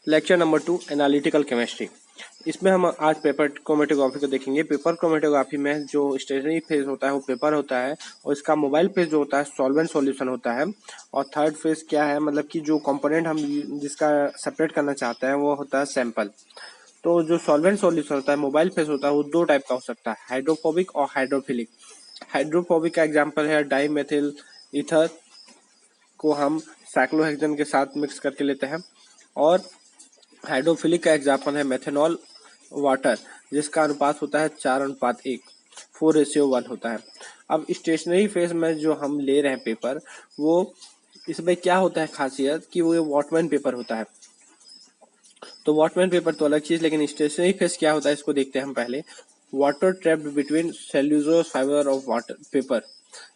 Lecture number 2 analytical chemistry. इसमें हम आज पेपर क्रोमेटोग्राफी को देखेंगे। पेपर क्रोमेटोग्राफी में जो स्टेशनरी फेज होता है वो पेपर होता है, और इसका मोबाइल फेज जो होता है सॉल्वेंट सॉल्यूशन होता है। और थर्ड फेज क्या है, मतलब कि जो कंपोनेंट हम जिसका सेपरेट करना चाहते हैं वो होता है सैंपल। तो जो सॉल्वेंट सॉल्यूशन होता है मोबाइल फेज होता है वो दो टाइप का हो सकता है, हाइड्रोफोबिक और हाइड्रोफिलिक। हाइड्रोफोबिक का एग्जाम्पल है डाईमेथिल ईथर को हम साइक्लोहेक्सेन के साथ मिक्स करके लेते हैं, और हाइड्रोफिलिक का एग्जाम्पल है मेथनॉल वाटर, जिसका अनुपात होता है 4:1, 4:1 होता है। अब स्टेशनरी फेज में जो हम ले रहे हैं पेपर, वो इसमें क्या होता है खासियत कि वो वॉटमैन पेपर होता है। तो वॉटमैन पेपर तो अलग चीज, लेकिन स्टेशनरी फेज क्या होता है इसको देखते हैं हम पहले। Water trapped between cellulose fibre of water vapour,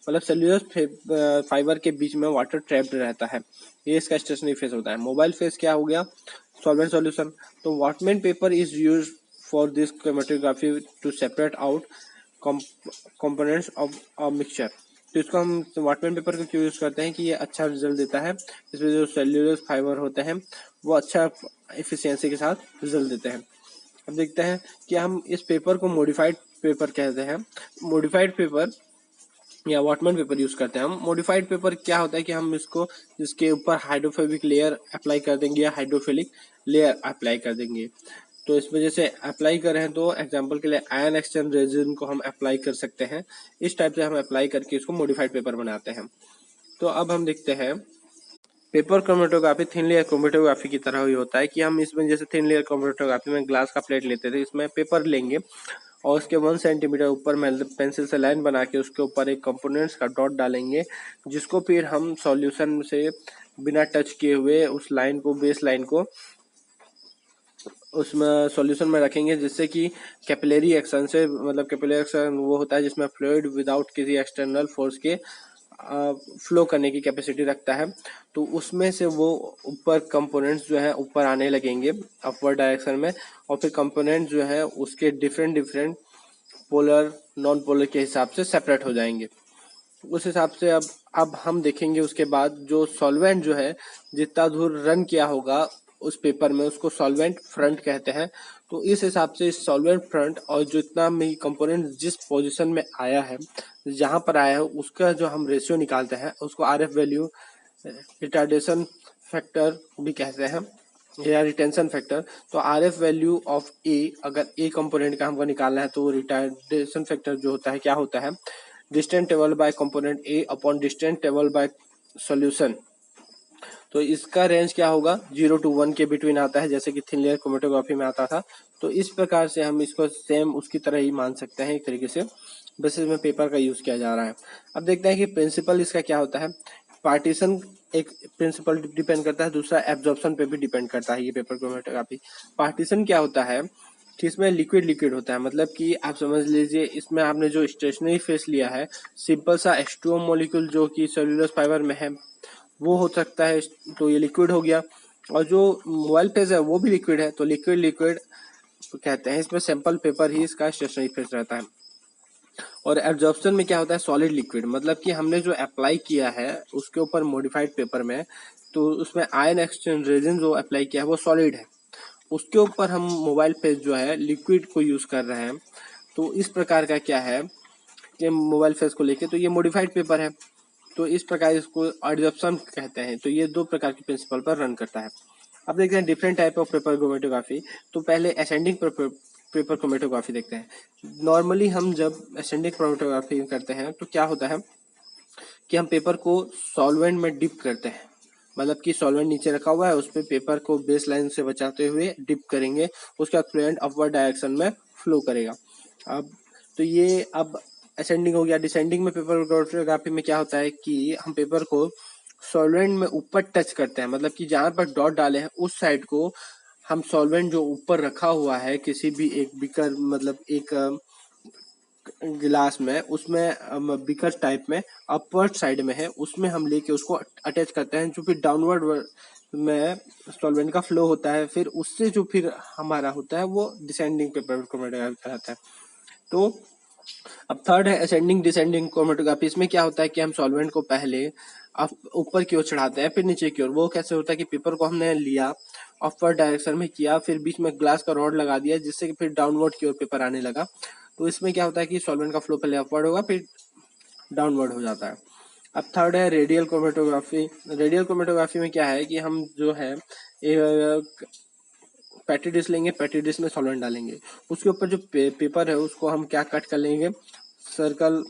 मतलब सेल्यूलोज फाइबर के बीच में वाटर ट्रैप्ड रहता है, ये इसका स्टेशनरी फेज होता है। मोबाइल फेज क्या हो गया, सॉल्वेंट सॉल्यूशन। तो Whatman paper is used for this chromatography to separate out components of a mixture. तो इसको हम वॉटमैन पेपर को क्यों यूज करते हैं कि ये अच्छा रिजल्ट देता है। इसमें जो सेल्यूलोज फाइबर होते हैं वो अच्छा एफिशिएंसी के साथ रिजल्ट देते हैं। अब देखते हैं कि हम इस पेपर को मॉडिफाइड पेपर कहते हैं। मॉडिफाइड पेपर या वॉटमैन पेपर यूज करते हैं हम। मॉडिफाइड पेपर क्या होता है कि हम इसको जिसके ऊपर हाइड्रोफोबिक लेयर अप्लाई कर देंगे या हाइड्रोफिलिक लेयर अप्लाई कर देंगे। तो इस वजह से अप्लाई करें तो एग्जांपल के लिए आयन एक्सचेंज रेजिन को हम अप्लाई कर सकते हैं। इस टाइप से हम अप्लाई करके इसको मॉडिफाइड पेपर बनाते हैं। तो अब हम देखते हैं paper chromatography thin layer chromatography की तरह ही होता है कि हम इसमें जैसे थिन लेयर क्रोमेटोग्राफी में ग्लास का प्लेट लेते थे, इसमें पेपर लेंगे और उसके 1 सेंटीमीटर ऊपर में पेंसिल से लाइन बना के उसके ऊपर एक कंपोनेंट्स का डॉट डालेंगे, जिसको फिर हम सॉल्यूशन से बिना टच किए हुए उस लाइन को, बेस लाइन को उसमें सॉल्यूशन में रखेंगे, जिससे कि कैपिलरी एक्शन से, मतलब कैपिलरी एक्शन वो होता है जिसमें फ्लूइड विदाउट किसी एक्सटर्नल फोर्स के फ्लो करने की कैपेसिटी रखता है। तो उसमें से वो ऊपर कंपोनेंट्स जो है ऊपर आने लगेंगे अपवर्ड डायरेक्शन में, और फिर कंपोनेंट जो है उसके different different polar non polar के हिसाब से सेपरेट हो जाएंगे। उस हिसाब से अब हम देखेंगे उसके बाद जो सॉल्वेंट जो है जितना दूर रन किया होगा उस पेपर में उसको सॉल्वेंट फ्रंट कहते हैं। तो इस हिसाब से सॉल्वेंट फ्रंट और जितना भी कंपोनेंट जिस पोजीशन में आया है, जहां पर आया है, उसका जो हम रेशियो निकालते हैं उसको आरएफ वैल्यू, रिटार्डेशन फैक्टर भी कहते हैं या रिटेंशन फैक्टर। तो आरएफ वैल्यू ऑफ ए, अगर ए कंपोनेंट का हमको निकालना है तो रिटार्डेशन फैक्टर जो होता है क्या होता है, distance table by component A upon distance table by solution. तो इसका रेंज क्या होगा, 0 to 1 के बिटवीन आता है, जैसे कि थिन लेयर क्रोमेटोग्राफी में आता था। तो इस प्रकार से हम इसको सेम उसकी तरह ही मान सकते हैं एक तरीके से, बस इसमें पेपर का यूज किया जा रहा है। अब देखते हैं कि प्रिंसिपल इसका क्या होता है। पार्टीशन एक प्रिंसिपल डिपेंड करता है, दूसरा एब्जॉर्प्शन पे भी डिपेंड करता है ये पेपर क्रोमेटोग्राफी। पार्टीशन क्या होता है कि इसमें लिक्विड लिक्विड होता है, मतलब कि आप समझ लीजिए इसमें आपने जो स्टेशनरी फेस लिया है, सिंपल सा H2O मॉलिक्यूल जो कि सेल्यूलोज फाइबर में है वो हो सकता है, तो ये लिक्विड हो गया। और जो मोबाइल फेज है वो भी लिक्विड है, तो लिक्विड लिक्विड कहते हैं। इसमें सैंपल पेपर ही इसका स्टेशनरी फेज रहता है। और एब्जॉर्प्शन में क्या होता है, सॉलिड लिक्विड, मतलब कि हमने जो अप्लाई किया है उसके ऊपर मॉडिफाइड पेपर में, तो उसमें आयन एक्सचेंज रेजिन जो अप्लाई किया है वो सॉलिड है, उसके ऊपर हम मोबाइल फेज जो है लिक्विड को यूज कर रहे हैं। तो इस प्रकार का क्या है कि मोबाइल फेज को लेके तो ये मॉडिफाइड पेपर है, तो इस प्रकार इसको एब्जॉर्प्शन कहते हैं। तो ये दो प्रकार के प्रिंसिपल पर रन करता है। अब देखते हैं different type of paper chromatography. तो पहले असेंडिंग पेपर क्रोमेटोग्राफी देखते हैं। नॉर्मली हम जब असेंडिंग क्रोमेटोग्राफी करते हैं तो क्या होता है कि हम पेपर को सॉल्वेंट में डिप करते हैं, मतलब कि सॉल्वेंट नीचे रखा हुआ है, उस पर पेपर को बेस लाइन से बचाते हुए डिप करेंगे, उसके बाद फ्लूएंट अपवर्ड डायरेक्शन में फ्लो करेगा। अब तो ये अब असेंडिंग हो गया। डिसेंडिंग में पेपर क्रोमेटोग्राफी में क्या होता है कि हम पेपर को सॉल्वेंट में ऊपर टच करते हैं, मतलब कि जहां पर डॉट डाले हैं उस साइड को हम सॉल्वेंट जो ऊपर रखा हुआ है किसी भी एक बीकर, मतलब एक गिलास में, उसमें बीकर टाइप में अपवर्ड साइड में है, उसमें हम लेके उसको अटैच करते हैं, जो फिर डाउनवर्ड में सॉल्वेंट का फ्लो होता है, फिर उससे जो फिर हमारा होता है वो डिसेंडिंग पेपर क्रोमेटोग्राफी कहलाता है। तो अब थर्ड है असेंडिंग डिसेंडिंग क्रोमेटोग्राफी। इसमें क्या होता है कि हम सॉल्वेंट को पहले ऊपर की ओर चढ़ाते हैं फिर नीचे की ओर। वो कैसे होता है कि पेपर को हमने लिया अपवर्ड डायरेक्शन में किया, फिर बीच में ग्लास का रॉड लगा दिया जिससे कि फिर डाउनवर्ड की ओर पेपर आने लगा। तो इसमें क्या होता है कि सॉल्वेंट का फ्लो पहले अपवर्ड होगा फिर डाउनवर्ड हो जाता है। अब थर्ड है रेडियल क्रोमेटोग्राफी। रेडियल क्रोमेटोग्राफी में क्या है कि हम जो है पैटी डिश लेंगे, पैटी डिश में सॉल्वेंट डालेंगे, उसके ऊपर जो पेपर है उसको हम क्या कट कर लेंगे, सर्कल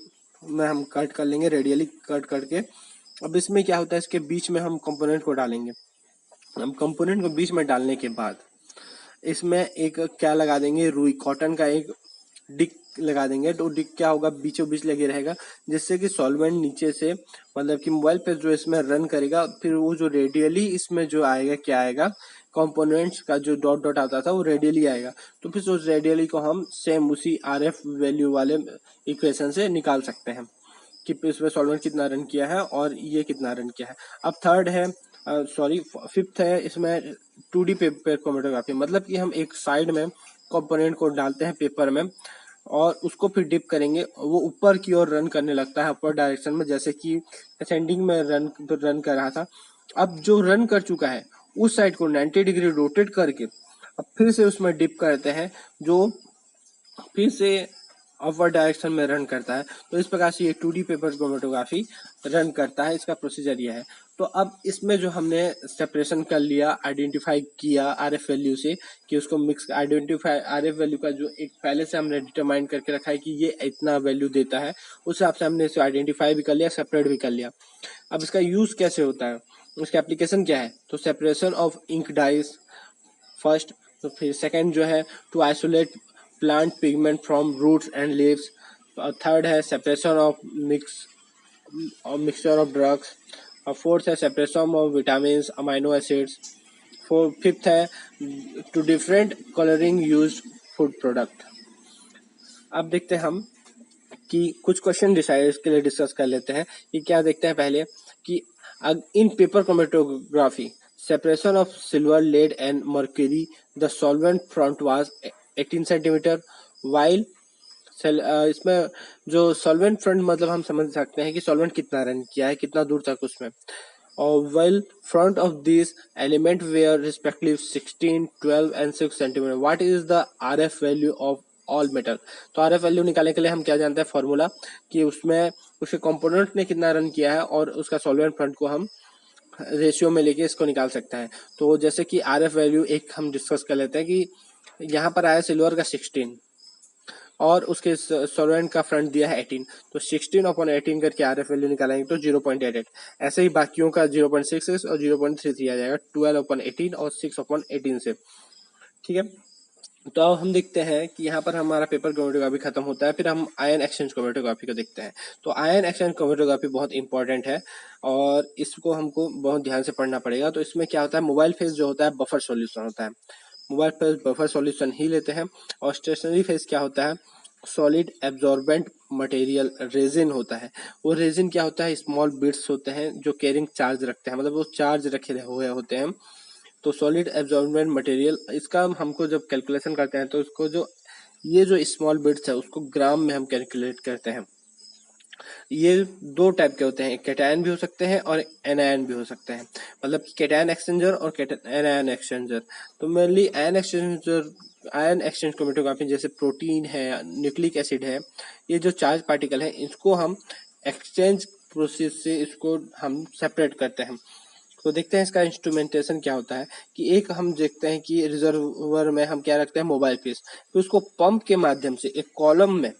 में हम कट कर लेंगे, रेडियली कट करके। अब इसमें क्या होता है, इसके बीच में हम कंपोनेंट को डालेंगे। हम कंपोनेंट को बीच में डालने के बाद इसमें एक क्या लगा देंगे, रुई कॉटन का एक डिक लगा देंगे। तो डिक क्या होगा, बीचों बीच लगे रहेगा, जिससे कि सॉल्वेंट नीचे से मतलब कि मोबाइल पे जो इसमें रन करेगा, फिर वो जो रेडियली इसमें जो आएगा, क्या आएगा, कंपोनेंट्स का जो डॉट डॉट आता था वो रेडियली आएगा। तो फिर उस रेडियली को हम सेम उसी RF वैल्यू वाले इक्वेशन से निकाल सकते हैं कि इसमें सॉल्वेंट कितना रन किया है और ये कितना रन किया है। अब थर्ड है फिफ्थ है इसमें 2D पेपर क्रोमेटोग्राफी। मतलब कि हम एक साइड में कंपोनेंट को डालते हैं पेपर में और उसको फिर डिप करेंगे, वो ऊपर की ओर रन करने लगता है, अपर डायरेक्शन में, जैसे कि असेंडिंग में रन कर रहा था। अब जो रन कर चुका है उस साइड को 90 डिग्री रोटेट करके अब फिर से उसमें डिप करते हैं, जो फिर से अपवर्ड डायरेक्शन में रन करता है। तो इस प्रकार से ये 2D पेपर क्रोमेटोग्राफी रन करता है। इसका प्रोसीजर ये है। तो अब इसमें जो हमने सेपरेशन कर लिया, आइडेंटिफाई किया RF वैल्यू से कि उसको मिक्स, आइडेंटिफाई RF वैल्यू का जो एक पहले से हमने डिटरमाइन करके रखा है कि ये इतना वैल्यू देता है, उस हिसाब से हमने इसे आइडेंटिफाई भी कर लिया, सेपरेट भी कर लिया। अब इसका यूज कैसे होता है, उसका एप्लीकेशन क्या है, तो separation of ink dyes first. तो फिर सेकेंड जो है to isolate plant pigment from roots and leaves. Third है separation of mixture of drugs. और फोर्थ है separation of vitamin amino acids. Fifth है to different colouring use food product. अब देखते हैं हम कि कुछ क्वेश्चन डिसाइड के लिए डिस्कस कर लेते हैं कि क्या देखते हैं पहले कि in paper chromatography separation of silver, lead and mercury, the solvent front was 18 centimetre, while इसमें जो सॉल्वेंट फ्रंट मतलब हम समझ सकते हैं कि सॉल्वेंट कितना रन किया है, कितना दूर तक उसमें, और well front of this element where respective 16, 12 and 6 centimetre. What is the RF value of all metal. तो RF वैल्यू निकालने के लिए हम क्या जानते हैं, फॉर्मूला, कि उसमें उसके कंपोनेंट ने कितना रन किया है और उसका सॉल्वेंट फ्रंट को हम रेशियो में लेके इसको निकाल सकते हैं। तो जैसे कि RF वैल्यू एक हम डिस्कस कर लेते हैं कि यहाँ पर आया सिल्वर का 16 और उसके सॉल्वेंट का फ्रंट दिया है 18, तो 16/18 करके RF वैल्यू निकालेंगे तो 0.88। ऐसे ही बाकियों का 0.66 और 0.33 आ जाएगा 12/18 और 6/18 से। ठीक है, तो अब हम देखते हैं कि यहाँ पर हमारा पेपर क्रोमेटोग्राफी खत्म होता है, फिर हम आयन एक्सचेंज क्रोमेटोग्राफी को देखते हैं। तो आयन एक्सचेंज क्रोमेटोग्राफी बहुत इंपॉर्टेंट है और इसको हमको बहुत ध्यान से पढ़ना पड़ेगा। तो इसमें क्या होता है, मोबाइल फेज जो होता है बफर सॉल्यूशन होता है, मोबाइल फेज बफर सॉल्यूशन ही लेते हैं। और स्टेशनरी फेज क्या होता है, सॉलिड एब्जॉर्बेंट मटेरियल रेजिन होता है। वो रेजिन क्या होता है, स्मॉल बिट्स होते हैं जो कैरिंग चार्ज रखते हैं, मतलब वो चार्ज रखे हुए होते हैं। तो सॉलिड एब्जॉर्बेंट मटेरियल, इसका हमको जब कैलकुलेशन करते हैं तो इसको जो ये जो स्मॉल बिट्स है उसको ग्राम में हम कैलकुलेट करते हैं। ये दो टाइप के होते हैं, कैटायन भी हो सकते हैं और एनायन भी हो सकते हैं, मतलब कि कैटायन एक्सचेंजर और एनायन एक्सचेंजर। तो मेनली आयन एक्सचेंज क्रोमेटोग्राफी जैसे प्रोटीन है, न्यूक्लिक एसिड है, ये जो चार्ज पार्टिकल है इसको हम एक्सचेंज प्रोसेस से इसको हम सेपरेट करते हैं। तो देखते हैं इसका इंस्ट्रूमेंटेशन क्या होता है कि एक हम देखते हैं कि रिजर्वर में हम क्या रखते हैं, मोबाइल फेस, फिर उसको पंप के माध्यम से एक कॉलम में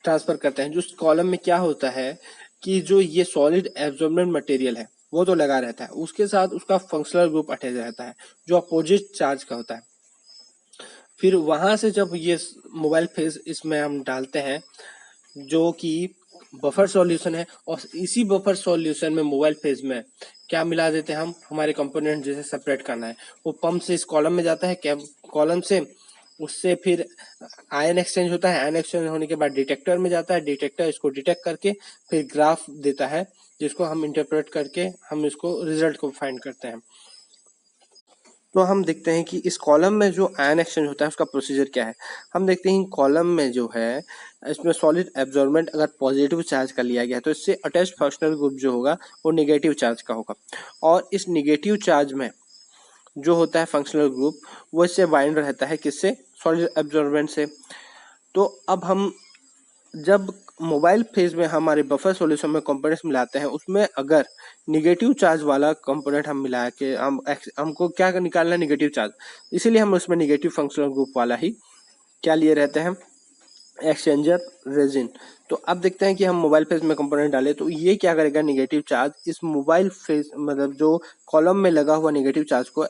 ट्रांसफर करते हैं। जो उस कॉलम में क्या होता है कि जो ये सॉलिड एब्जॉर्बेंट मटेरियल है वो तो लगा रहता है, उसके साथ उसका फंक्शनल ग्रुप अटैच रहता है जो अपोजिट चार्ज का होता है। फिर वहां से जब ये मोबाइल फेज इसमें हम डालते हैं जो कि बफर सॉल्यूशन है, और इसी बफर सॉल्यूशन में मोबाइल फेज में क्या मिला देते हैं हम, हमारे कंपोनेंट जैसे सेपरेट करना है, वो पंप से इस कॉलम में जाता है, कॉलम से उससे फिर आयन एक्सचेंज होता है, आयन एक्सचेंज होने के बाद डिटेक्टर में जाता है, डिटेक्टर इसको डिटेक्ट करके फिर ग्राफ देता है जिसको हम इंटरप्रेट करके हम इसको रिजल्ट को फाइंड करते हैं। तो हम देखते हैं कि इस कॉलम में जो आयन एक्सचेंज होता है उसका प्रोसीजर क्या है। हम देखते हैं कॉलम में जो है इसमें सॉलिड एब्जॉर्बेंट अगर पॉजिटिव चार्ज का लिया गया तो इससे अटैच्ड फंक्शनल ग्रुप जो होगा वो नेगेटिव चार्ज का होगा, और इस नेगेटिव चार्ज में जो होता है फंक्शनल ग्रुप, वो इससे बाइंड रहता है किससे, सॉलिड एब्जॉर्बेंट से। तो अब हम जब मोबाइल फेज में हमारे बफर सॉल्यूशन में कंपोनेंट्स मिलाते हैं, उसमें अगर निगेटिव चार्ज वाला कंपोनेंट हम मिला के हमको क्या निकालना है, निगेटिव चार्ज, इसीलिए हम उसमें निगेटिव फंक्शनल ग्रुप वाला ही क्या लिए रहते हैं, एक्सचेंजर रेजिन। तो अब देखते हैं कि हम मोबाइल फेज में कंपोनेंट डालें तो ये क्या करेगा, निगेटिव चार्ज इस मोबाइल फेज मतलब जो कॉलम में लगा हुआ निगेटिव चार्ज को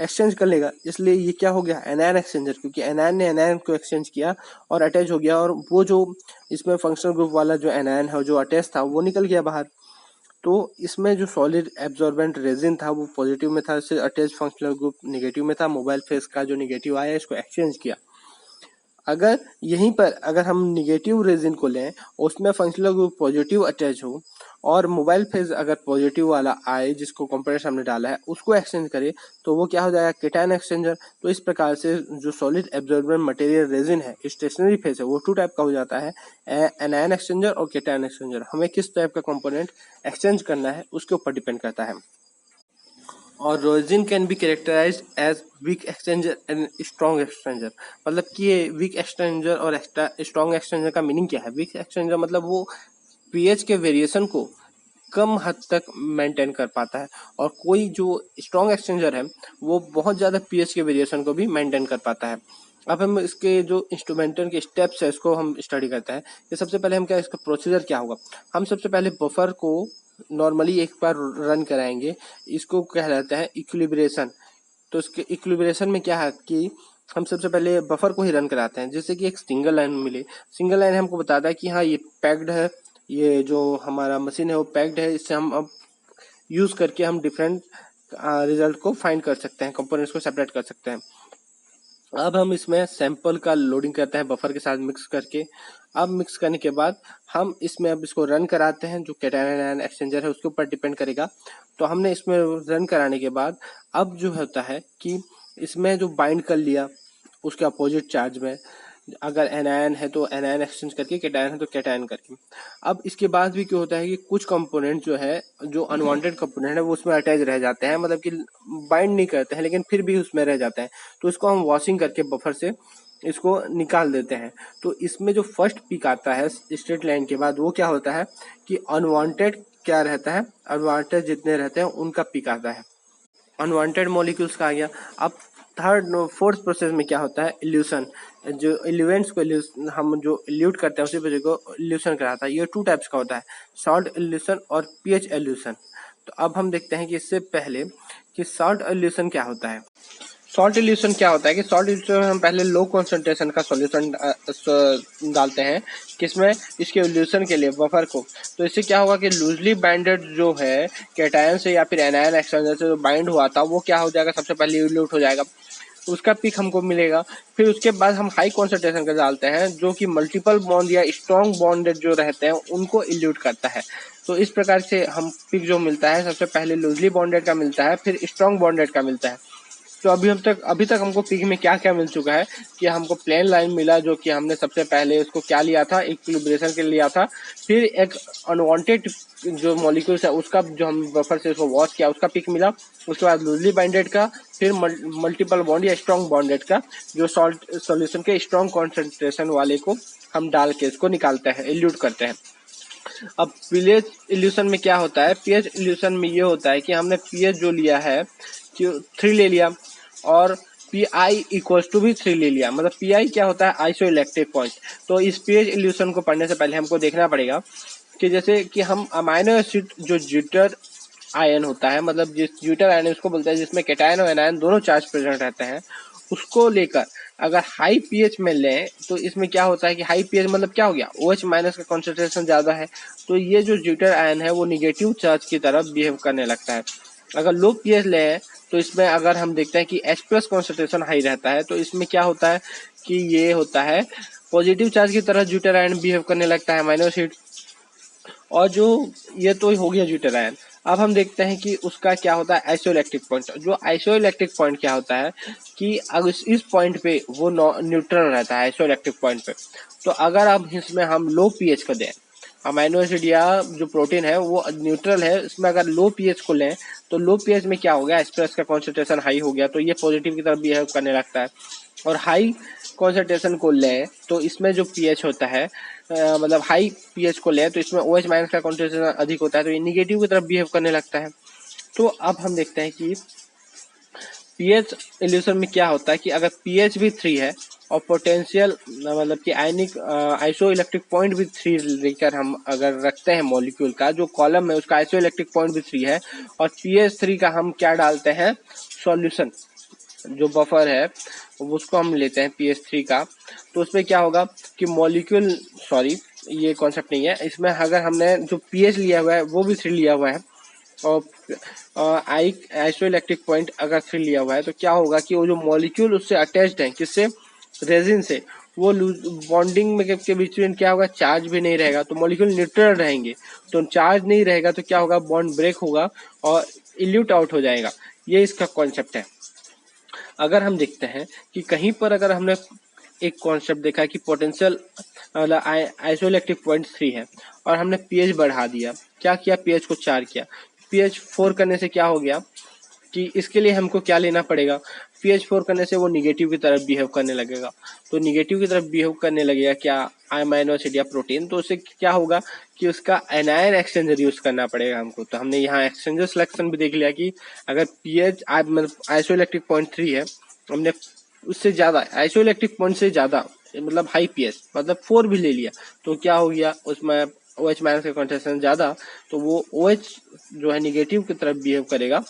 एक्सचेंज कर लेगा। इसलिए ये क्या हो गया, एनायन एक्सचेंजर, क्योंकि एनायन ने एनायन को एक्सचेंज किया और अटैच हो गया, और वो जो इसमें फंक्शनल ग्रुप वाला जो एनायन है जो अटैच था वो निकल गया बाहर। तो इसमें जो सॉलिड एब्जॉर्बेंट रेजिन था वो पॉजिटिव में था, इससे अटैच फंक्शनल ग्रुप निगेटिव में था। मोबाइल फेज का जो निगेटिव आया इसको एक्सचेंज किया। अगर यहीं पर अगर हम निगेटिव रेजिन को लें, उसमें फंक्शनल ग्रुप पॉजिटिव अटैच हो और मोबाइल फेज अगर पॉजिटिव वाला आए जिसको कंपोनेंट हमने डाला है उसको एक्सचेंज करे, तो वो क्या हो जाएगा, केटायन एक्सचेंजर। तो इस प्रकार से जो सॉलिड एब्जॉर्बेंट मटेरियल रेजिन है, स्टेशनरी फेज है, वो टू टाइप का हो जाता है, एनायन एक्सचेंजर और केटायन एक्सचेंजर। हमें किस टाइप का कंपोनेंट एक्सचेंज करना है उसके ऊपर डिपेंड करता है। और resin can be characterize as weak exchanger and strong exchanger. मतलब कि ये वीक एक्सचेंजर और स्ट्रॉन्ग एक्सचेंजर का मीनिंग क्या है। वीक एक्सचेंजर मतलब वो पीएच के वेरिएशन को कम हद तक मेंटेन कर पाता है, और कोई जो स्ट्रॉन्ग एक्सचेंजर है वो बहुत ज़्यादा पीएच के वेरिएशन को भी मेंटेन कर पाता है। अब हम इसके जो इंस्ट्रूमेंटल के स्टेप्स है इसको हम स्टडी करते हैं कि सबसे पहले हम क्या, इसका प्रोसीजर क्या होगा। हम सबसे पहले बफर को नॉर्मली एक बार रन कराएंगे, इसको कहलाता है इक्विलिब्रेशन। तो इसके इक्विलिब्रेशन में क्या है कि हम सबसे पहले बफर को ही रन कराते हैं जिससे कि एक सिंगल लाइन मिले। सिंगल लाइन हमको बताता है कि हाँ ये पैक्ड है, ये जो हमारा मशीन है वो पैक्ड है। इससे हम अब यूज करके हम डिफरेंट रिजल्ट को फाइंड कर सकते हैं, कंपोनेंट्स को सेपरेट कर सकते हैं। अब हम इसमें सैंपल का लोडिंग करते हैं बफर के साथ मिक्स करके। अब मिक्स करने के बाद हम इसमें अब इसको रन कराते हैं, जो कैटायन एक्सचेंजर है उसके ऊपर डिपेंड करेगा। तो हमने इसमें रन कराने के बाद अब जो होता है कि इसमें जो बाइंड कर लिया उसके अपोजिट चार्ज में, अगर एनायन है तो एनायन एक्सचेंज करके, कैटायन है तो कैटायन करके। अब इसके बाद भी क्या होता है कि कुछ कंपोनेंट जो है, जो अनवांटेड कंपोनेंट है वो उसमें अटैच रह जाते हैं, मतलब कि बाइंड नहीं करते हैं लेकिन फिर भी उसमें रह जाते हैं। तो इसको हम वॉशिंग करके बफर से इसको निकाल देते हैं। तो इसमें जो फर्स्ट पिक आता है स्ट्रेट लाइन के बाद, वो क्या होता है कि अनवांटेड क्या रहता है, अनवांटेड जितने रहते हैं उनका पिक आता है, अनवांटेड मॉलिक्यूल्स का आ गया। अब थर्ड फोर्थ प्रोसेस में क्या होता है, इल्यूशन। जो इलिवेंट्स को हम जो इल्यूट करते हैं उसी वजह को इल्यूशन कराता है। ये टू टाइप्स का होता है, सॉल्ट इल्यूशन और पीएच इल्यूशन। तो अब हम देखते हैं कि इससे पहले कि सॉल्ट इल्यूशन क्या होता है। सॉल्ट इल्यूशन क्या होता है कि सॉल्ट इल्यूशन में हम पहले लो कॉन्सेंट्रेशन का सॉल्यूशन डालते हैं, किसमें, इसके इल्यूशन के लिए बफर को। तो इससे क्या होगा कि लूजली बाइंडेड जो है कैटायन से या फिर एनायन एक्सचेंजर से जो बाइंड हुआ था वो क्या हो जाएगा, सबसे पहले इल्यूट हो जाएगा, उसका पिक हमको मिलेगा। फिर उसके बाद हम हाई कॉन्सेंट्रेशन का डालते हैं जो कि मल्टीपल बॉन्ड या स्ट्रॉन्ग बॉन्डेड जो रहते हैं उनको इल्यूट करता है। तो इस प्रकार से हम पिक जो मिलता है, सबसे पहले लूजली बॉन्डेड का मिलता है, फिर स्ट्रॉन्ग बॉन्डेड का मिलता है। तो अभी तक हमको पिक में क्या क्या मिल चुका है कि हमको प्लेन लाइन मिला, जो कि हमने सबसे पहले उसको क्या लिया था, इक्विलिब्रेशन के लिए लिया था। फिर एक अनवांटेड जो मॉलिक्यूल्स है उसका जो हम बफर से उसको वॉश किया उसका पिक मिला। उसके बाद लूजली बाइंडेड का, फिर मल्टीपल बॉन्ड या स्ट्रॉन्ग बॉन्डेड का, जो सॉल्ट सॉल्यूशन के स्ट्रॉन्ग कॉन्सेंट्रेशन वाले को हम डाल के इसको निकालते हैं, इल्यूट करते हैं। अब पीएच इल्यूशन में क्या होता है, पीएच इल्यूशन में ये होता है कि हमने पीएच जो लिया है कि 3 ले लिया और पी आई इक्वल्स टू भी 3 ले लिया। मतलब पी आई क्या होता है, आइसो इलेक्ट्रिक पॉइंट। तो इस पीएच इल्यूशन को पढ़ने से पहले हमको देखना पड़ेगा कि जैसे कि हम अमाइनो एसिड जो ज्यूटर आयन होता है, मतलब जिस ज्यूटर आयन उसको बोलते हैं जिसमें कैटायन और एनायन दोनों चार्ज प्रेजेंट रहते हैं, उसको लेकर अगर हाई पीएच में लें तो इसमें क्या होता है कि हाई पीएच मतलब क्या हो गया, OH माइनस का कॉन्सेंट्रेशन ज्यादा है, तो ये जो ज्यूटर आयन है वो निगेटिव चार्ज की तरफ बिहेव करने लगता है। अगर लो पीएच लें तो इसमें अगर हम देखते हैं कि H प्लस कॉन्सेंट्रेशन हाई रहता है, तो इसमें क्या होता है कि ये होता है पॉजिटिव चार्ज की तरह ज्यूटर आयन बिहेव करने लगता है, अमाइनो एसिड। और जो ये तो हो गया ज्यूटर आयन। अब हम देखते हैं कि उसका क्या होता है, आइसोइलेक्ट्रिक पॉइंट। जो आइसोइलेक्ट्रिक पॉइंट क्या होता है कि अगर इस पॉइंट पे वो न्यूट्रल रहता है आइसोइलेक्ट्रिक पॉइंट पे। तो अगर अब इसमें हम लो पीएच को दें, अमाइनो एसिड या जो प्रोटीन है वो न्यूट्रल है, इसमें अगर लो पीएच को लें तो लो पीएच में क्या हो गया, H+ का कॉन्सेंट्रेशन हाई हो गया तो ये पॉजिटिव की तरफ बिहेव करने लगता है। और हाई कॉन्सेंट्रेशन को लें तो इसमें जो पीएच होता है मतलब हाई पीएच को लें तो इसमें OH- का कॉन्सेंट्रेशन अधिक होता है तो ये निगेटिव की तरफ बिहेव करने लगता है। तो अब हम देखते हैं कि पीएच इल्यूशन में क्या होता है कि अगर पीएच भी 3 है और पोटेंशियल मतलब कि आयनिक आइसो इलेक्ट्रिक पॉइंट भी 3 लेकर हम अगर रखते हैं मॉलिक्यूल का, जो कॉलम है उसका आइसो इलेक्ट्रिक पॉइंट भी 3 है और पीएच 3 का हम क्या डालते हैं, सॉल्यूशन जो बफर है उसको हम लेते हैं pH 3 का, तो उसमें क्या होगा कि मॉलिक्यूल, सॉरी ये कॉन्सेप्ट नहीं है इसमें, अगर हमने जो pH लिया हुआ है वो भी 3 लिया हुआ है और आइसो इलेक्ट्रिक पॉइंट अगर 3 लिया हुआ है तो क्या होगा कि वो जो मॉलिक्यूल उससे अटैच्ड है, किससे, रेजिन से, वो बॉन्डिंग में के बीच में क्या होगा, चार्ज भी नहीं रहेगा तो मॉलिक्यूल न्यूट्रल रहेंगे। तो चार्ज नहीं रहेगा तो क्या होगा, बॉन्ड ब्रेक होगा और इल्यूट आउट हो जाएगा। ये इसका कॉन्सेप्ट है। अगर हम देखते हैं कि कहीं पर अगर हमने एक कॉन्सेप्ट देखा है कि पोटेंशियल मतलब आइसोइलेक्ट्रिक पॉइंट 3 है और हमने पीएच बढ़ा दिया, क्या किया, पीएच को 4 किया, पीएच 4 करने से क्या हो गया कि इसके लिए हमको क्या लेना पड़ेगा, पीएच 4 करने से वो निगेटिव की तरफ बिहेव करने लगेगा। तो निगेटिव की तरफ बिहेव करने लगेगा क्या, अमाइनो एसिड या प्रोटीन, तो उससे क्या होगा कि उसका एनायन एक्सचेंजर यूज करना पड़ेगा हमको। तो हमने यहाँ एक्सचेंजर सिलेक्शन भी देख लिया कि अगर पीएच आइसोइलेक्ट्रिक पॉइंट 3 है, हमने उससे ज्यादा आइसोइलेक्ट्रिक पॉइंट से ज्यादा मतलब हाई पीएच मतलब 4 भी ले लिया तो क्या हो गया, उसमें OH- का कॉन्सेंट्रेशन ज्यादा, तो वो OH जो है निगेटिव की तरफ बिहेव करेगा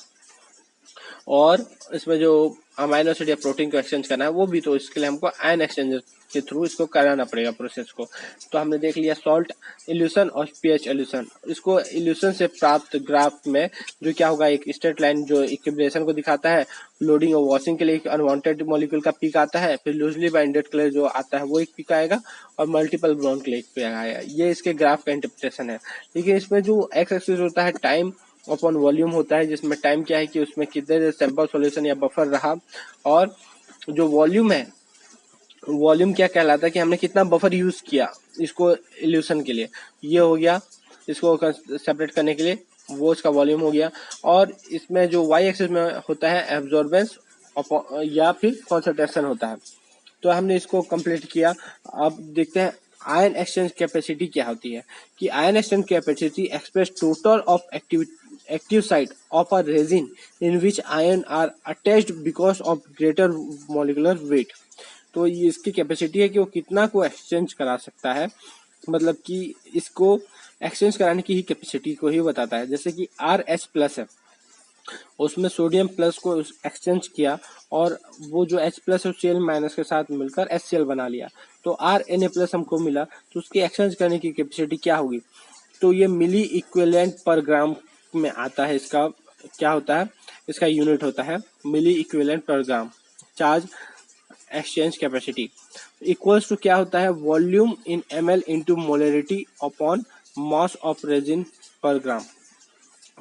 और इसमें जो अमाइनो एसिड या प्रोटीन को एक्सचेंज करना है वो भी, तो इसके लिए हमको आयन एक्सचेंजर के थ्रू इसको कराना पड़ेगा प्रोसेस को। तो हमने देख लिया सॉल्ट इल्यूशन और पीएच इल्यूशन। इसको इल्यूशन से प्राप्त ग्राफ में जो क्या होगा, एक स्ट्रेट लाइन जो इक्विलिब्रेशन को दिखाता है, लोडिंग और वॉशिंग के लिए एक अनवांटेड मॉलिक्यूल का पीक आता है, फिर लूजली बाइंडेड के लिए जो आता है वो एक पीक आएगा और मल्टीपल बॉन्ड के लिए एक पीक आएगा। ये इसके ग्राफ का इंटरप्रिटेशन है। लेकिन इसमें जो एक्स एक्सिस होता है टाइम अपॉन वॉल्यूम होता है, जिसमें टाइम क्या है कि उसमें कितने देर सैंपल सॉल्यूशन या बफर रहा, और जो वॉल्यूम है, वॉल्यूम क्या कहलाता है कि हमने कितना बफर यूज किया इसको इल्यूशन के लिए, ये हो गया इसको सेपरेट करने के लिए, वो इसका वॉल्यूम हो गया। और इसमें जो वाई एक्सिस में होता है एब्जॉर्बेंस या फिर कॉन्सेंट्रेशन होता है। तो हमने इसको कंप्लीट किया। अब देखते हैं आयन एक्सचेंज कैपेसिटी क्या होती है कि ion exchange capacity express total of active site of a resin in which ion are attached because of greater molecular weight. तो ये इसकी कैपेसिटी है कि वो कितना को एक्सचेंज करा सकता है, मतलब कि इसको एक्सचेंज कराने की ही कैपेसिटी को ही बताता है। जैसे कि RH+ है, उसमें सोडियम प्लस को एक्सचेंज किया और वो जो H+ है Cl- के साथ मिलकर HCl बना लिया, तो RNA+ हमको मिला, तो उसकी एक्सचेंज करने की कैपेसिटी क्या होगी, तो ये मिली इक्विवेलेंट पर ग्राम में आता है। इसका क्या होता है, इसका यूनिट होता है milliequivalent per gram. Charge exchange capacity equals to क्या होता है, volume in ml into molarity upon mass of resin per gram,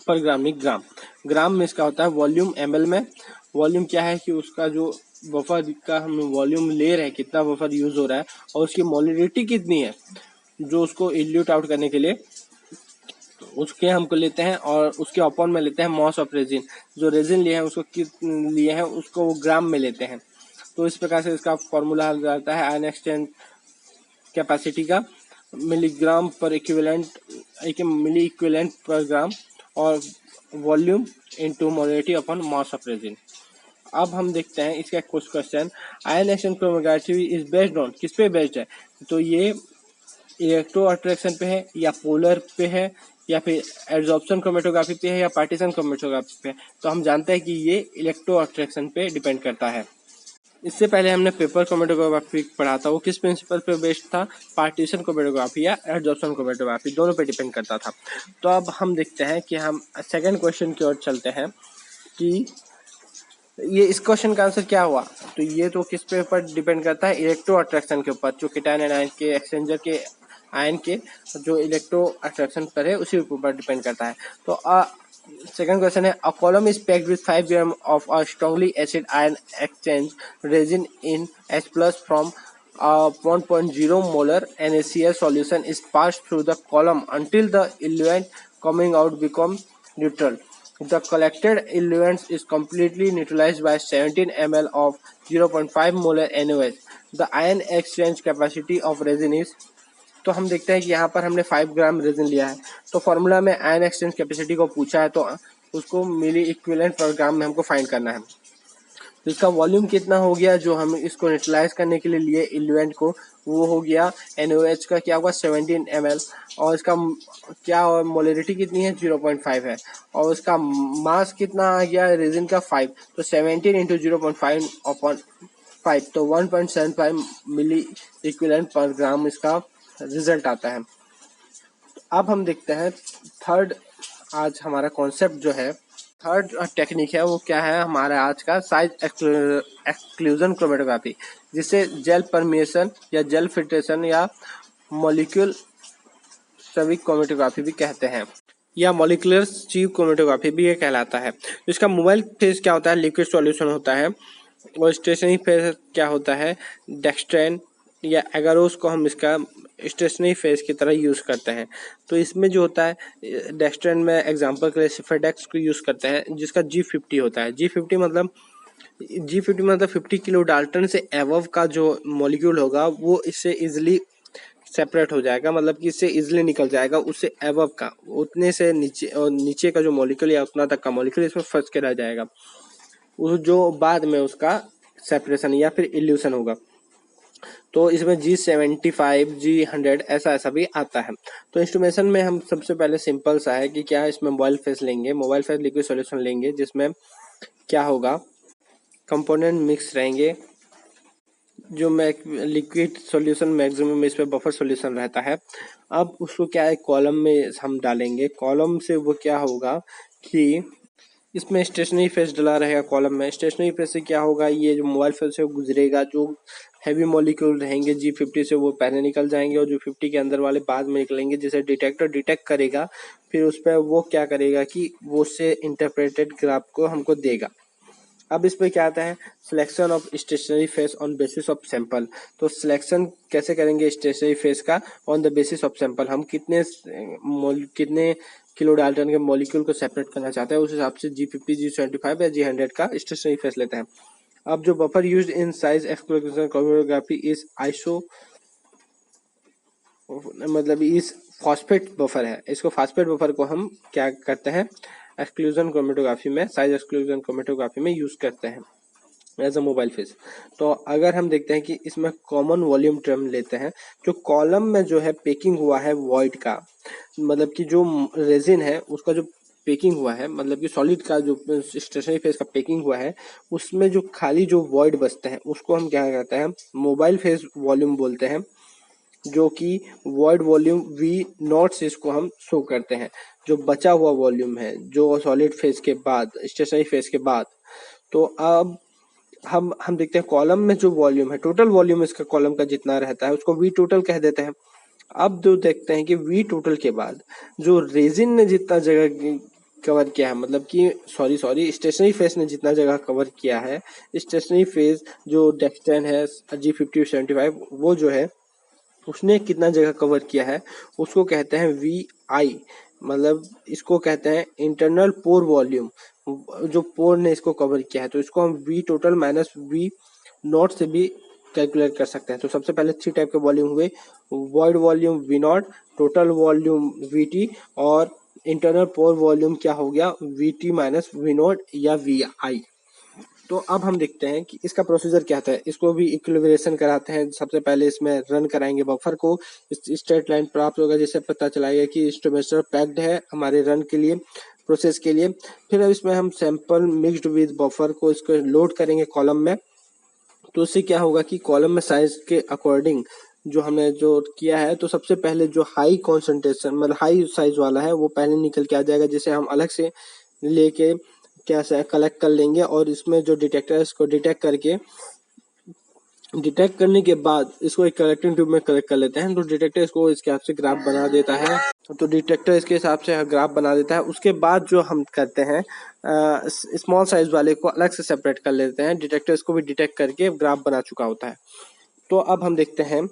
पर ग्राम नहीं ग्राम, ग्राम में इसका होता है वॉल्यूम, ml में वॉल्यूम क्या है कि उसका जो बफर का हम वॉल्यूम ले रहे हैं, कितना बफर यूज हो रहा है, और उसकी मोलरिटी कितनी है जो उसको इल्यूट आउट करने के लिए उसके हमको लेते हैं, और उसके अपॉन में लेते हैं मॉस ऑफ रेजिन, जो रेजिन लिए हैं उसको कितने लिए हैं उसको वो ग्राम में लेते हैं। तो इस प्रकार से इसका फॉर्मूला हल जाता है आयन एक्सचेंज कैपेसिटी का, मिलीग्राम पर इक्विवेलेंट, मिली इक्विवेलेंट पर ग्राम, और volume into molarity upon mass of resin. अब हम देखते हैं इसका कुछ question, ion exchange chromatography is based on, किस पे बेस्ड है, तो ये इलेक्ट्रो अट्रैक्शन पे है या पोलर पे है या फिर एड्सॉर्प्शन क्रोमेटोग्राफी पे है या पार्टीशन क्रोमेटोग्राफी पे है। तो हम जानते हैं कि ये इलेक्ट्रो अट्रैक्शन पे डिपेंड करता है। इससे पहले हमने पेपर क्रोमेटोग्राफी पढ़ा था, वो किस प्रिंसिपल पे बेस्ड था, पार्टीशन क्रोमेटोग्राफी या एड्सॉर्प्शन क्रोमेटोग्राफी, दोनों पे डिपेंड करता था। तो अब हम देखते हैं कि हम सेकंड क्वेश्चन की ओर चलते हैं कि ये इस क्वेश्चन का आंसर क्या हुआ, तो ये तो किस पे ऊपर डिपेंड करता है, इलेक्ट्रो अट्रैक्शन के ऊपर, जो केटायन एंड आयन के एक्सचेंजर के आयन के जो इलेक्ट्रो अट्रैक्शन पर है उसी के ऊपर डिपेंड करता है। तो सेकंड क्वेश्चन है, a column is packed with 5 gram of a strongly acid ion exchange resin in H+ from 1.0 molar NaCl solution is passed through the column until the eluent coming out becomes neutral. The collected eluent is completely neutralized by 17 ml of 0.5 molar NaOH. The ion exchange capacity of resin is, तो हम देखते हैं कि यहाँ पर हमने 5 ग्राम resin लिया है, तो फॉर्मूला में आयन एक्सचेंज कैपेसिटी को पूछा है, तो उसको मिली इक्विवेलेंट पर ग्राम में हमको फाइंड करना है। तो इसका वॉल्यूम कितना हो गया जो हम इसको न्यूट्रलाइज करने के लिए लिए इल्यूएंट को, वो हो गया NaOH का क्या होगा 17 ml, और इसका क्या मोलरिटी कितनी है 0.5 है, और उसका मास कितना आ गया रेजिन का 5, तो 17 इंटू 0.5 अपॉन 5, तो 1.75 मिली इक्विवेलेंट पर ग्राम इसका रिजल्ट आता है। अब हम देखते हैं थर्ड, आज हमारा कॉन्सेप्ट जो है, थर्ड टेक्निक है वो क्या है हमारा आज का, साइज एक्सक्लूजन क्रोमेटोग्राफी, जिसे जेल परमिएशन या जेल फिल्ट्रेशन या मॉलिक्यूल स्टैटिक क्रोमेटोग्राफी भी कहते हैं, या मॉलिक्यूलर स्टीव क्रोमेटोग्राफी भी ये कहलाता है। तो इसका मोबाइल फेज क्या होता है, लिक्विड सॉल्यूशन होता है, और स्टेशनरी फेज क्या होता है, डेक्सट्रेन या एगारोस को हम इसका स्टेशनरी फेज की तरह यूज़ करते हैं। तो इसमें जो होता है डेक्सट्रेन में एग्जांपल के लिए सिफेडेक्स को यूज़ करते हैं, जिसका G50 होता है। G50 मतलब 50 किलो डाल्टन से एवव का जो मॉलिक्यूल होगा वो इससे इजिली सेपरेट हो जाएगा, मतलब कि इससे इजिली निकल जाएगा, उससे एवव का उतने से नीचे, और नीचे का जो मॉलिक्यूल या उतना तक का मॉलिक्यूल इसमें फंस के रह जाएगा, उस जो बाद में उसका सेपरेशन या फिर इल्यूशन होगा। तो इसमें G75 G100 ऐसा भी आता है। तो इंस्ट्रूमेशन में हम सबसे पहले सिंपल सा है कि क्या इसमें मोबाइल फेज लेंगे, मोबाइल फेज लिक्विड सॉल्यूशन लेंगे, जिसमें क्या होगा कंपोनेंट मिक्स रहेंगे, जो लिक्विड सॉल्यूशन मैक्सिमम इस पे बफर सॉल्यूशन रहता है। अब उसको क्या है कॉलम में हम डालेंगे, कॉलम से वो क्या होगा कि इसमें स्टेशनरी फेज डला रहेगा कॉलम में। स्टेशनरी फेज से क्या होगा, ये जो मोबाइल फेज से गुजरेगा, जो हैवी मॉलिक्यूल रहेंगे G50 से वो पहले निकल जाएंगे, और जो 50 के अंदर वाले बाद में निकलेंगे, जिसे डिटेक्टर डिटेक्ट करेगा, फिर उस पर वो क्या करेगा कि वो उससे इंटरप्रेटेड ग्राफ को हमको देगा। अब इस पर क्या आता है, selection of stationary phase on basis of sample. तो सिलेक्शन कैसे करेंगे स्टेशनरी फेज का, on the basis of sample, हम कितने किलो डाल्टन के मॉलिक्यूल को सेपरेट करना चाहते हैं, उस हिसाब से G50 G75 या G100 का स्टेशनरी फेज लेते हैं। अब जो buffer used in size exclusion chromatography is iso, मतलब इस फॉस्फेट बफर है, इसको फॉस्फेट बफर को हम क्या करते हैं एक्सक्लूजन क्रोमेटोग्राफी में, साइज एक्सक्लूजन क्रोमेटोग्राफी में यूज करते हैं एज अ मोबाइल फेज। तो अगर हम देखते हैं कि इसमें कॉमन वॉल्यूम टर्म लेते हैं, जो कॉलम में जो है पेकिंग हुआ है वॉइड का, मतलब कि जो रेजिन है उसका जो पेकिंग हुआ है, मतलब कि सॉलिड का जो स्टेशनरी फेज का पेकिंग हुआ है, उसमें जो खाली जो वॉइड बचते हैं उसको हम क्या कहते हैं मोबाइल फेज वॉल्यूम बोलते हैं, जो कि वॉइड वॉल्यूम V0 से इसको हम शो करते हैं, जो बचा हुआ वॉल्यूम है जो सॉलिड फेज के बाद, स्टेशनरी फेज के बाद। तो अब हम देखते हैं कॉलम में जो वॉल्यूम है, टोटल वॉल्यूम इसका कॉलम का जितना रहता है उसको V टोटल कह देते हैं। अब जो देखते हैं कि V टोटल के बाद जो रेजिन ने जितना जगह कवर किया है, मतलब कि सॉरी स्टेशनरी फेज ने जितना जगह कवर किया है, स्टेशनरी फेज जो डेक्सट्रेन है G50 75 वो जो है उसने कितना जगह कवर किया है उसको कहते हैं VI, मतलब इसको कहते हैं इंटरनल पोर वॉल्यूम, जो पोर ने इसको कवर किया है। तो इसको हम V टोटल माइनस V0 से भी कैलकुलेट कर सकते हैं। तो सबसे पहले 3 टाइप के वॉल्यूम हुए, void volume V0, total volume VT, और इंटरनल पोर वॉल्यूम क्या हो गया VT माइनस V0 या VI। तो अब हम देखते हैं कि इसका प्रोसीजर क्या था, इसको भी इक्विलिब्रेशन कराते हैं। सबसे पहले इसमें रन कराएंगे बफर को, स्ट्रेट लाइन प्राप्त होगा जिससे पता चलाएगा कि इंस्ट्रूमेंटेशन पैक्ड है हमारे रन के लिए, प्रोसेस के लिए। फिर अब इसमें हम सैंपल मिक्स्ड विद बफर को इसको लोड करेंगे कॉलम में। तो उससे क्या होगा कि कॉलम में साइज के अकॉर्डिंग जो हमने जो किया है, तो सबसे पहले जो हाई कॉन्सेंट्रेशन मतलब हाई साइज वाला है वो पहले निकल के आ जाएगा, जिसे हम अलग से लेके क्या से कलेक्ट कर लेंगे, और इसमें जो डिटेक्टर है इसको डिटेक्ट करने के बाद इसको एक कलेक्टिंग ट्यूब में कलेक्ट कर लेते हैं। तो डिटेक्टर इसको इसके हिसाब से ग्राफ बना देता है, तो डिटेक्टर इसके हिसाब से ग्राफ बना देता है। उसके बाद जो हम करते हैं स्मॉल साइज वाले को अलग से सेपरेट कर लेते हैं, डिटेक्टर इसको भी डिटेक्ट करके ग्राफ बना चुका होता है। तो अब हम देखते हैं,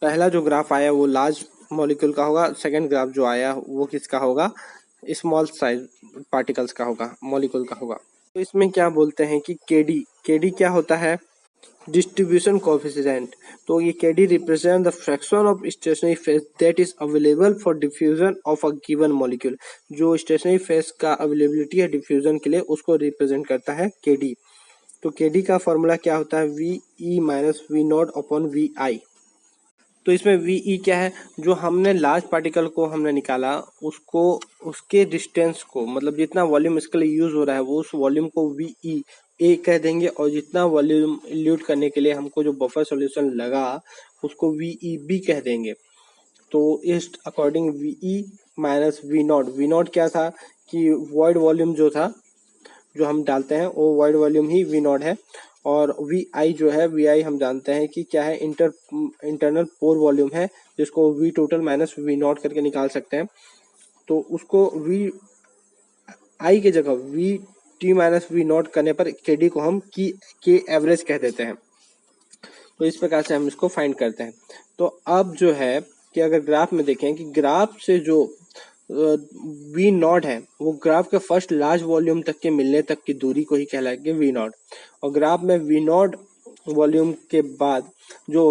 पहला जो ग्राफ आया वो लार्ज मॉलिक्यूल का होगा, सेकंड ग्राफ जो आया वो किसका होगा, स्मॉल साइज पार्टिकल्स का होगा, मॉलिक्यूल का होगा। तो इसमें क्या बोलते हैं कि केडी, केडी क्या होता है, डिस्ट्रीब्यूशन कोएफिशिएंट। तो ये KD represent the fraction of stationary phase that is available for diffusion of a given molecule. जो स्टेशनरी फेज का अवेलेबिलिटी है डिफ्यूजन के लिए उसको रिप्रेजेंट करता है केडी। तो केडी का फॉर्मूला क्या होता है, V E minus we not upon V I. तो इसमें वी ई क्या है, जो हमने लार्ज पार्टिकल को हमने निकाला उसको, उसके डिस्टेंस को, मतलब जितना वॉल्यूम इसके लिए यूज हो रहा है वो उस वॉल्यूम को वी ई ए कह देंगे, और जितना वॉल्यूम इल्यूट करने के लिए हमको जो बफर सॉल्यूशन लगा उसको वी ई बी कह देंगे। तो इस according v E minus we not, v naught क्या था कि वॉइड वॉल्यूम जो था जो हम डालते हैं वो वाइड वॉल्यूम ही वी नॉट है, और वी आई जो है, वी आई हम जानते हैं कि क्या है, इंटरनल पोर वॉल्यूम है, जिसको v total minus we naught करके निकाल सकते हैं। तो उसको वी आई की जगह v t minus we naught करने पर के डी को हम की के एवरेज कह देते हैं। तो इस प्रकार से हम इसको फाइंड करते हैं। तो अब जो है कि अगर ग्राफ में देखें कि ग्राफ से जो वी नॉट है वो ग्राफ के फर्स्ट लार्ज वॉल्यूम तक के मिलने तक की दूरी को ही कहलाएगी वी नॉट, और ग्राफ में वी नॉट वॉल्यूम के बाद जो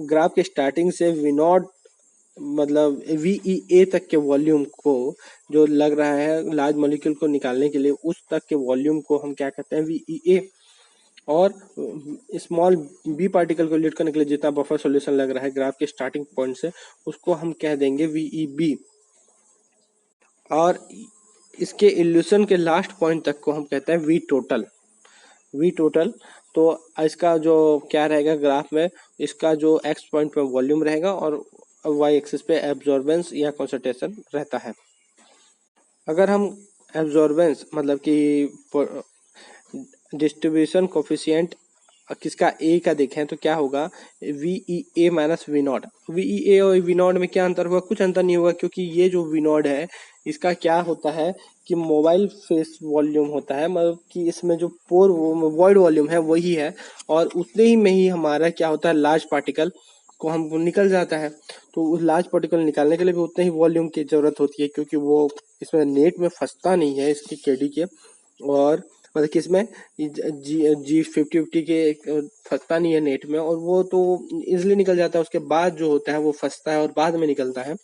ग्राफ के स्टार्टिंग से वी नॉट मतलब वी ई ए तक के वॉल्यूम को जो लग रहा है लार्ज मॉलिक्यूल को निकालने के लिए, उस तक के वॉल्यूम को हम क्या कहते हैं, वी ई ए। और स्मॉल बी पार्टिकल को लीड करने के लिए जितना बफर सॉल्यूशन लग रहा है ग्राफ के स्टार्टिंग पॉइंट से, उसको हम कह देंगे वी ई बी। और इसके इल्यूशन के लास्ट पॉइंट तक को हम कहते हैं वी टोटल, वी टोटल। तो इसका जो क्या रहेगा ग्राफ में, इसका जो एक्स पॉइंट पे वॉल्यूम रहेगा और वाई एक्सिस पे एब्जॉर्बेंस या कंसंट्रेशन रहता है। अगर हम एब्जॉर्बेंस मतलब कि डिस्ट्रीब्यूशन कोफिशिएंट किसका ए का देखें तो क्या होगा, V E A minus we not. V E A और वी नॉट में क्या अंतर होगा, कुछ अंतर नहीं होगा, क्योंकि ये जो वी नॉट है इसका क्या होता है कि मोबाइल फेस वॉल्यूम होता है, मतलब कि इसमें जो पोर वॉइड वॉल्यूम है वही है, और उतने ही में ही हमारा क्या होता है, लार्ज पार्टिकल को हमको निकल जाता है। तो उस लार्ज पार्टिकल निकालने के लिए भी उतने ही वॉल्यूम की जरूरत होती है, क्योंकि वो इसमें नेट में फंसता नहीं है इसकी केडी के, और मतलब कि इसमें जी 50-50 के फंसता नहीं है नेट में, और वो तो इजिली निकल जाता है, उसके बाद जो होता है वो फंसता है और बाद में निकलता है।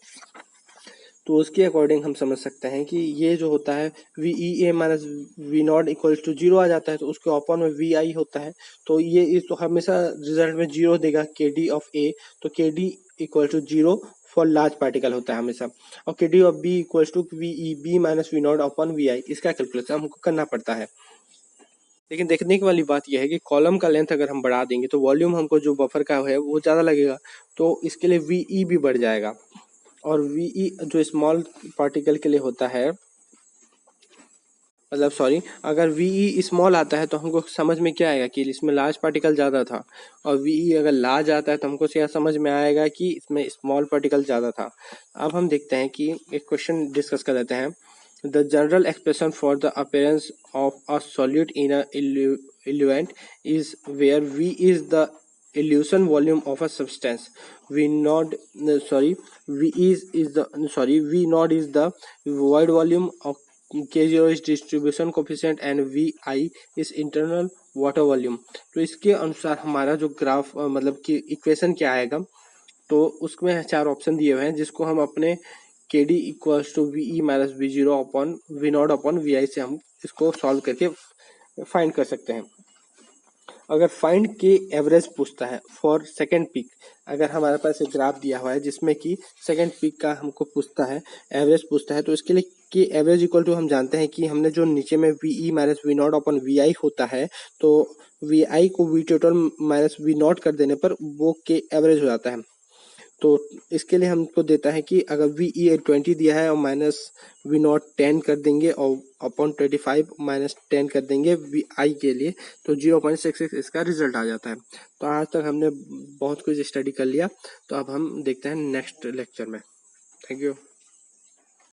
तो उसके अकॉर्डिंग हम समझ सकते हैं कि ये जो होता है V E A minus we not equals to zero आ जाता है, तो उसके अपॉन में वी आई होता है। तो ये इस तो हमेशा रिजल्ट में जीरो देगा के डी ऑफ ए, तो K D equal to zero for large particle होता है हमेशा, और K D of B equals to V E B minus we not upon V I, इसका कैलकुलेशन हमको करना पड़ता है। लेकिन देखने की वाली बात यह है कि कॉलम का लेंथ अगर हम बढ़ा देंगे तो वॉल्यूम हमको जो बफर का है वो ज़्यादा लगेगा, तो इसके लिए वी ई भी बढ़ जाएगा। और वी ई जो स्मॉल पार्टिकल के लिए होता है, मतलब सॉरी, अगर वी ई स्मॉल आता है तो हमको समझ में क्या आएगा कि इसमें लार्ज पार्टिकल ज़्यादा था, और वी ई अगर लार्ज आता है तो हमको यह समझ में आएगा कि इसमें स्मॉल पार्टिकल ज़्यादा था। अब हम देखते हैं कि एक क्वेश्चन डिस्कस कर लेते हैं। The general expression for the appearance of a solute in a eluent is where V is the elution volume of a substance, V not sorry V is the sorry V not is the void volume of K0 is distribution coefficient and VI is internal water volume। तो इसके अनुसार हमारा जो graph मतलब कि equation क्या आएगा, तो उसमें चार ऑप्शन दिए हुए हैं जिसको हम अपने K D equals to V E minus V zero upon V not upon V I से हम इसको सॉल्व करके फाइंड कर सकते हैं। अगर फाइंड के एवरेज पूछता है फॉर सेकेंड पीक, अगर हमारे पास एक ग्राफ दिया हुआ है जिसमें कि सेकेंड पीक का हमको पूछता है, एवरेज पूछता है, तो इसके लिए के एवरेज इक्वल टू हम जानते हैं कि हमने जो नीचे में V E minus we not upon V I होता है, तो वी आई को V total minus we not कर देने पर वो के एवरेज हो जाता है। तो इसके लिए हमको देता है कि अगर वी ई 20 दिया है और माइनस वी नॉट 10 कर देंगे और अपॉन 25 माइनस 10 कर देंगे वी आई के लिए, तो 0.66 इसका रिजल्ट आ जाता है। तो आज तक हमने बहुत कुछ स्टडी कर लिया, तो अब हम देखते हैं नेक्स्ट लेक्चर में। Thank you.